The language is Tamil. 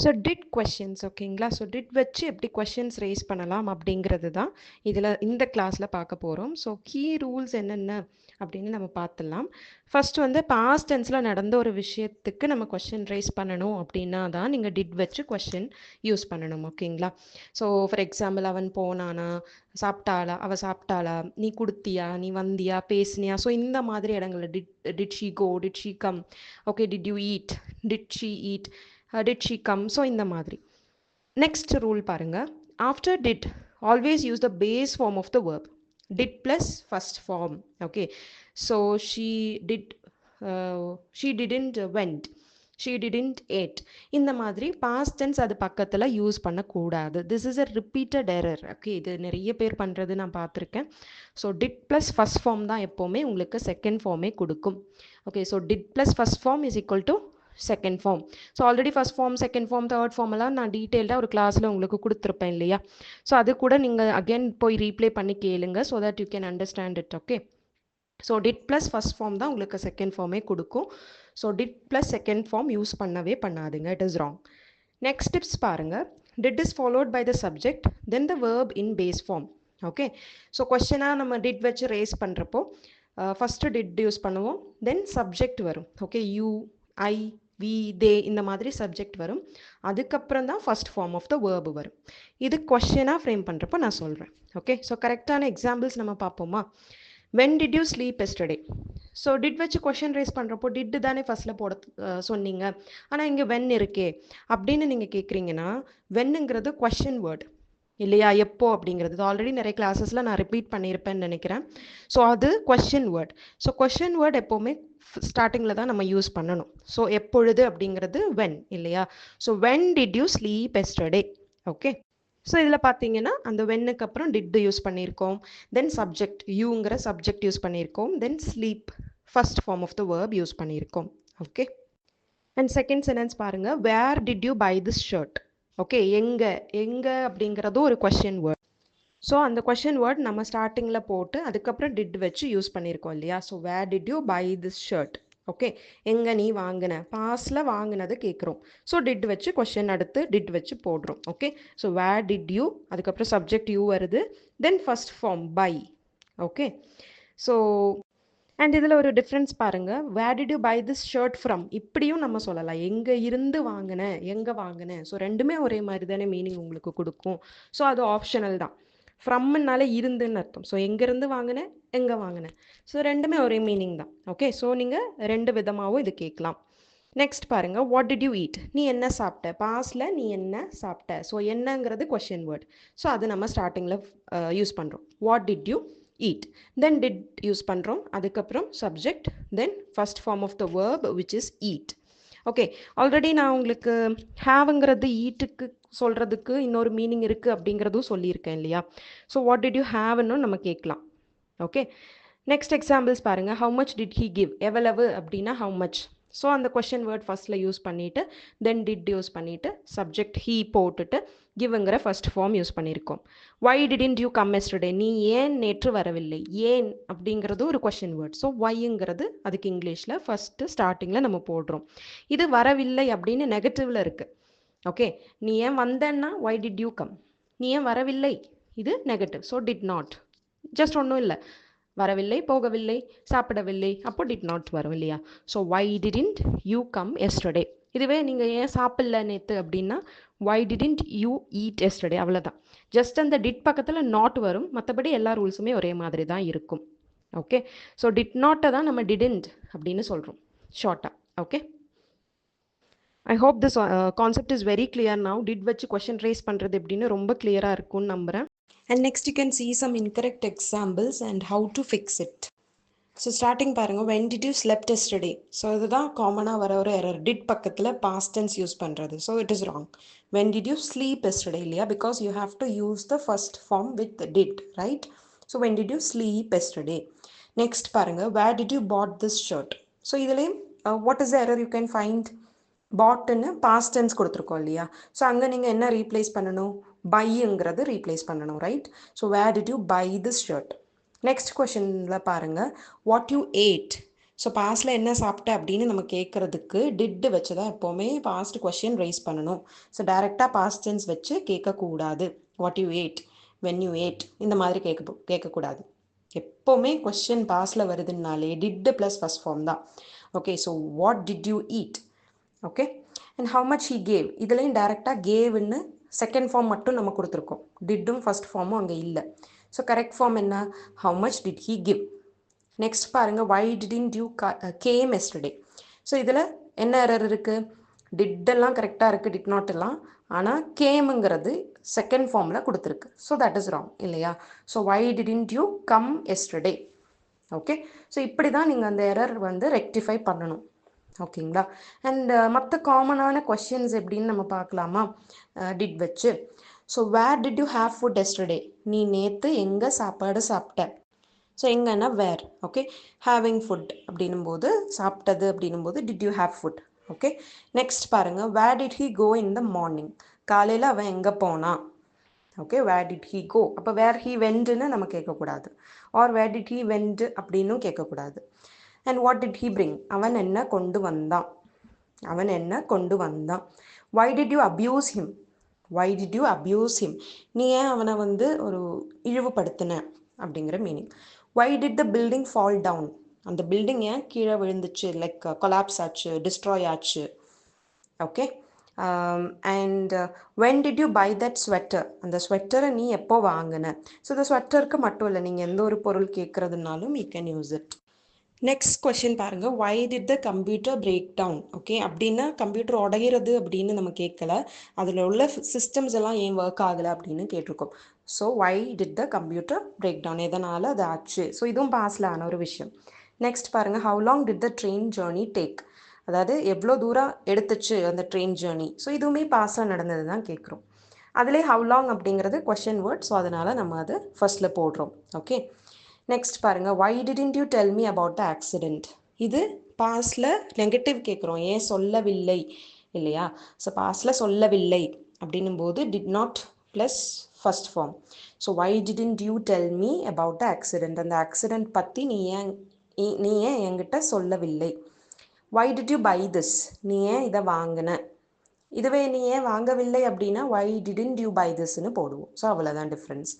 ஸோ டிட் கொஷின்ஸ் ஓகேங்களா. ஸோ டிட் வச்சு எப்படி கொஷின்ஸ் ரேஸ் பண்ணலாம் அப்படிங்கிறது தான் இதில் இந்த கிளாஸில் பார்க்க போகிறோம். ஸோ கீ ரூல்ஸ் என்னென்ன அப்படின்னு நம்ம பார்த்துடலாம். ஃபர்ஸ்ட் வந்து பாஸ்ட் டென்ஸில் நடந்த ஒரு விஷயத்துக்கு நம்ம கொஷின் ரேஸ் பண்ணணும் அப்படின்னா தான் நீங்கள் டிட் வச்சு கொஷின் யூஸ் பண்ணணும் ஓகேங்களா. ஸோ ஃபார் எக்ஸாம்பிள் அவன் போனானா, சாப்பிட்டாளா, அவள் சாப்பிட்டாளா, நீ கொடுத்தியா, நீ வந்தியா, பேசினியா. ஸோ இந்த மாதிரி இடங்களில் did she go, did she come, okay did you eat, did she eat, did she come. So இந்த மாதிரி. நெக்ஸ்ட் ரூல் பாருங்க. After did always use the base form of the verb. Did plus first form. Okay so she didn't went, she didn't ate. இந்த மாதிரி பாஸ்ட் டென்ஸ் அது பக்கத்தில் யூஸ் பண்ணக்கூடாது. This is a repeated error. Okay இது நிறைய பேர் பண்ணுறது நான் பார்த்துருக்கேன். So did plus first form தான் எப்போவுமே உங்களுக்கு செகண்ட் ஃபார்மே கொடுக்கும். Okay so did plus first form is equal to second form. So already first form, second form, third form எல்லாம் நான் டீட்டெயில்டாக ஒரு கிளாஸில் உங்களுக்கு கொடுத்துருப்பேன் இல்லையா. ஸோ அது கூட நீங்கள் அகெயின் போய் ரீப்ளே பண்ணி கேளுங்க. So that you can understand it. Okay so did plus first form தான் உங்களுக்கு செகண்ட் ஃபார்மே கொடுக்கும். So did plus second form use பண்ணவே பண்ணாதுங்க. It is wrong. Next tips பாருங்கள். Did is followed by the subject then the verb in base form. Okay so கொஸ்டினாக நம்ம டிட் வச்சு ரேஸ் பண்ணுறப்போ ஃபஸ்ட்டு டிட் யூஸ் பண்ணுவோம், தென் சப்ஜெக்ட் வரும். Okay you, I, we, they இந்த மாதிரி சப்ஜெக்ட் வரும். அதுக்கப்புறம் தான் first form of the verb வரும். இது கொஸ்டினாக ஃப்ரேம் பண்ணுறப்போ நான் சொல்கிறேன். ஓகே ஸோ கரெக்டான எக்ஸாம்பிள்ஸ் நம்ம பார்ப்போமா. When did you sleep yesterday. So did வச்சு கொஷின் ரைஸ் பண்ணுறப்போ டிட்டு தானே ஃபஸ்ட்டில் போட சொன்னீங்க, ஆனால் இங்கே வென் இருக்கே அப்படின்னு நீங்கள் கேட்குறீங்கன்னா, வென்னுங்கிறது கொஷின் வேர்ட் இல்லையா. எப்போ அப்படிங்கிறது ஆல்ரெடி நிறைய கிளாஸஸில் நான் ரிப்பீட் பண்ணியிருப்பேன்னு நினைக்கிறேன். ஸோ அது question word. So question word எப்போவுமே ஸ்டார்டிங்கில் தான் நம்ம யூஸ் பண்ணணும். ஸோ எப்பொழுது அப்படிங்கிறது வென் இல்லையா. So when did you sleep yesterday. Okay so இதில் பார்த்தீங்கன்னா அந்த வென்னுக்கு அப்புறம் டிட் யூஸ் பண்ணியிருக்கோம், தென் சப்ஜெக்ட் யூங்கிற சப்ஜெக்ட் யூஸ் பண்ணியிருக்கோம், then sleep first form of the verb use பண்ணியிருக்கோம். ஓகே அண்ட் செகண்ட் சென்டென்ஸ் பாருங்கள். Where did you buy this shirt. Okay எங்கே, எங்கே அப்படிங்கிறதும் ஒரு கொஷின் வேர்ட். ஸோ அந்த கொஷின் வேர்ட் நம்ம ஸ்டார்டிங்கில் போட்டு அதுக்கப்புறம் டிட் வச்சு யூஸ் பண்ணியிருக்கோம் இல்லையா. So where did you buy this shirt. Okay எங்கே நீ வாங்கின, பாஸ்டில் வாங்கினது கேட்குறோம். ஸோ டிட் வச்சு கொஷின் அடுத்து டிட் வச்சு போடுறோம். Okay so where did you, அதுக்கப்புறம் சப்ஜெக்ட் யூ வருது, then first form buy. Okay so and இதில் ஒரு டிஃப்ரென்ஸ் பாருங்கள். Where did you buy this shirt from இப்படியும் நம்ம சொல்லலாம், எங்கே இருந்து வாங்கினேன், எங்கே வாங்கினேன். ஸோ ரெண்டுமே ஒரே மாதிரி தானே மீனிங் உங்களுக்கு கொடுக்கும். ஸோ அது ஆப்ஷனல் தான். ஃப்ரம்னால இருந்துன்னு அர்த்தம். ஸோ எங்கேருந்து வாங்கினேன், எங்கே வாங்கினேன். ஸோ ரெண்டுமே ஒரே மீனிங் தான். ஓகே ஸோ நீங்கள் ரெண்டு விதமாகவும் இது கேட்கலாம். நெக்ஸ்ட் பாருங்கள். What did you eat. நீ என்ன சாப்பிட்ட, பாஸ்டில் நீ என்ன சாப்பிட்ட. ஸோ என்னங்கிறது கொஷின் வேர்ட். ஸோ அது நம்ம ஸ்டார்டிங்கில் யூஸ் பண்ணுறோம். What did you eat, then did use பண்ணுறோம், அதுக்கப்புறம் subject, then first form of the verb which is eat. Okay already நான் உங்களுக்கு ஹேவுங்கிறது ஈட்டுக்கு சொல்கிறதுக்கு இன்னொரு மீனிங் இருக்குது அப்படிங்கிறதும் சொல்லியிருக்கேன் இல்லையா. ஸோ வாட் டிட் யூ ஹேவ்னு நம்ம கேட்கலாம். ஓகே நெக்ஸ்ட் எக்ஸாம்பிள்ஸ் பாருங்கள். How much did he give. எவ்வளவு அப்படின்னா ஹவு மச். ஸோ அந்த கொஷின் வேர்ட் ஃபர்ஸ்ட்டில் யூஸ் பண்ணிவிட்டு தென் டிட் யூஸ் பண்ணிவிட்டு சப்ஜெக்ட் ஹீ போட்டுட்டு கிவ்ங்கிற ஃபர்ஸ்ட் ஃபார்ம் யூஸ் பண்ணியிருக்கோம். வை டிடன்ட் யூ கம் எஸ்டர்டே. நீ ஏன் நேற்று வரவில்லை. ஏன் அப்படிங்கிறது ஒரு கொஷின் வேர்ட். ஸோ வைங்கிறது அதுக்கு இங்கிலீஷில் ஃபஸ்ட்டு ஸ்டார்டிங்கில் நம்ம போடுறோம். இது வரவில்லை அப்படின்னு நெகட்டிவில் இருக்குது. ஓகே நீ ஏன் வந்தேன்னா வை டிட் யூ கம், நீ ஏன் வரவில்லை இது negative. So did not just ஒன்றும் இல்லை, வரவில்லை, போகவில்லை, சாப்பிடவில்லை, அப்போ டிட் நாட் வரும் இல்லையா. So why didn't you come yesterday. இதுவே நீங்கள் ஏன் சாப்பிடல நேற்று அப்படின்னா why didn't you eat yesterday. அவ்வளோதான். ஜஸ்ட் அந்த டிட் பக்கத்தில் நாட் வரும், மற்றபடி எல்லா ரூல்ஸுமே ஒரே மாதிரி தான் இருக்கும். ஓகே ஸோ டிட் நாட்டை தான் நம்ம டிடன்ட் அப்படின்னு சொல்கிறோம் ஷார்ட்டாக. Okay I hope this concept is very clear now. Did வச்சு கொஷின் ரேஸ் பண்ணுறது எப்படின்னு ரொம்ப கிளியராக இருக்கும்னு நம்புகிறேன். And next you can see some incorrect examples and how to fix it. So starting பாருங்க. when did you slept yesterday. So இதுதான் காமனாக வர ஒரு எரர். டிட் பக்கத்தில் past tense யூஸ் பண்ணுறது. So it is wrong. when did you sleep yesterday இல்லையா, because you have to use the first form with did, right. So when did you sleep yesterday. next பாருங்க. where did you bought this shirt. So இதுலேயும் what is the error you can find. பாட்னு பாஸ்ட் டென்ஸ் கொடுத்துருக்கோம் இல்லையா. ஸோ அங்கே நீங்கள் என்ன ரீப்ளேஸ் பண்ணணும், பைங்கிறது ரீப்ளேஸ் பண்ணணும், right. So where did you buy this shirt. Next கொஷனில் பாருங்கள். What you ate. ஸோ பாஸ்டில் என்ன சாப்பிட்ட அப்படின்னு நம்ம கேட்குறதுக்கு டிட்டு வச்சு தான் எப்போவுமே பாஸ்ட் கொஷின் ரைஸ் பண்ணணும். ஸோ டைரெக்டாக பாஸ்ட் டென்ஸ் வச்சு கேட்கக்கூடாது. What you ate, when you ate, இந்த மாதிரி கேட்கக்கூடாது. எப்போவுமே கொஷின் பாஸ்டில் வருதுன்னாலே டிட்டு ப்ளஸ் ஃபஸ்ட் ஃபார்ம் தான். Okay, so what did you eat, okay, and how much he gave, இதுலேயும் டைரெக்டாக கேவ்னு செகண்ட் ஃபார்ம் மட்டும் நம்ம கொடுத்துருக்கோம். டிட்டும் ஃபஸ்ட் ஃபார்மும் அங்கே இல்லை. ஸோ கரெக்ட் ஃபார்ம் என்ன, how much did he give. Next பாருங்க, why didn't you came yesterday. So இதில் என்ன எரர் இருக்குது, டிட்டெல்லாம் கரெக்டாக இருக்குது, டிட் நாட் எல்லாம், ஆனால் கேமுங்கிறது செகண்ட் ஃபார்மில் கொடுத்துருக்கு. ஸோ தட் இஸ் ராங் இல்லையா. So why didn't you come yesterday. Okay, so இப்படி தான் நீங்கள் அந்த எரர் வந்து ரெக்டிஃபை பண்ணணும். ஓகேங்களா. அண்ட் மற்ற காமனான கொஷின்ஸ் எப்படின்னு நம்ம பார்க்கலாமா டிட் வச்சு. So where did you have food yesterday, நீ நேற்று எங்கே சாப்பாடு சாப்பிட்ட. ஸோ எங்கன்னா வேர், ஓகே, ஹேவிங் ஃபுட் அப்படின்னும் போது, சாப்பிட்டது அப்படின்னும் போது did you have food. Okay, next பாருங்கள், where did he go in the morning, காலையில் அவன் எங்கே போனான். Okay, where did he go, அப்போ வேர் ஹீ வெண்டுன்னு நம்ம கேட்கக்கூடாது. Or where did he went அப்படின்னும் கேட்கக்கூடாது. And what did he bring, அவன் என்ன கொண்டு வந்தான், அவன் என்ன கொண்டு வந்தான். Why did you abuse him, why did you abuse him, நீ ஏன் அவனை வந்து ஒரு இழிவுபடுத்தின அப்படிங்கிற meaning. Why did the building fall down, அந்த பில்டிங் ஏன் கீழே விழுந்துச்சு, லைக் கொலாப்ஸ் ஆச்சு, டிஸ்ட்ராய் ஆச்சு. Okay, and when did you buy that sweater, அந்த ஸ்வெட்டரை நீ எப்போ வாங்கின. ஸோ இந்த ஸ்வெட்டருக்கு மட்டும் இல்லை, நீங்கள் எந்த ஒரு பொருள் கேட்குறதுனாலும் you can use it. Next question பாருங்கள், why did the computer break down. Okay, அப்படின்னா கம்ப்யூட்டர் உடையிறது அப்படின்னு நம்ம கேட்கல, அதில் உள்ள சிஸ்டம்ஸ் எல்லாம் ஏன் ஒர்க் ஆகலை அப்படின்னு கேட்டிருக்கோம். So why did the computer break down, எதனால் அது ஆச்சு. ஸோ இதுவும் பாஸில் ஆன ஒரு விஷயம். நெக்ஸ்ட் பாருங்கள், how long did the train journey take, அதாவது எவ்வளோ தூரம் எடுத்துச்சு அந்த ட்ரெயின் ஜேர்னி. ஸோ இதுவுமே பாஸில் நடந்தது தான் கேட்குறோம். அதிலே ஹவு லாங் அப்படிங்கிறது கொஷின் வேர்ட், ஸோ அதனால் நம்ம அது ஃபர்ஸ்ட்டில் போடுறோம். ஓகே, நெக்ஸ்ட் பாருங்கள், why didn't you tell me about the accident. இது பாஸ்டில் நெகட்டிவ் கேட்குறோம், ஏன் சொல்லவில்லை இல்லையா. ஸோ பாஸ்டில் சொல்லவில்லை அப்படின்னும் போது did not plus first form. So why didn't you tell me about the accident, அந்த ஆக்சிடெண்ட் பற்றி நீ ஏன் என்கிட்ட சொல்லவில்லை. Why did you buy this, நீ ஏன் இதை வாங்கின. இதுவே நீ ஏன் வாங்கவில்லை அப்படின்னா வை டிடன்ட் யூ பை திஸ்ன்னு போடுவோம். ஸோ அவ்வளோதான் டிஃப்ரென்ஸ்.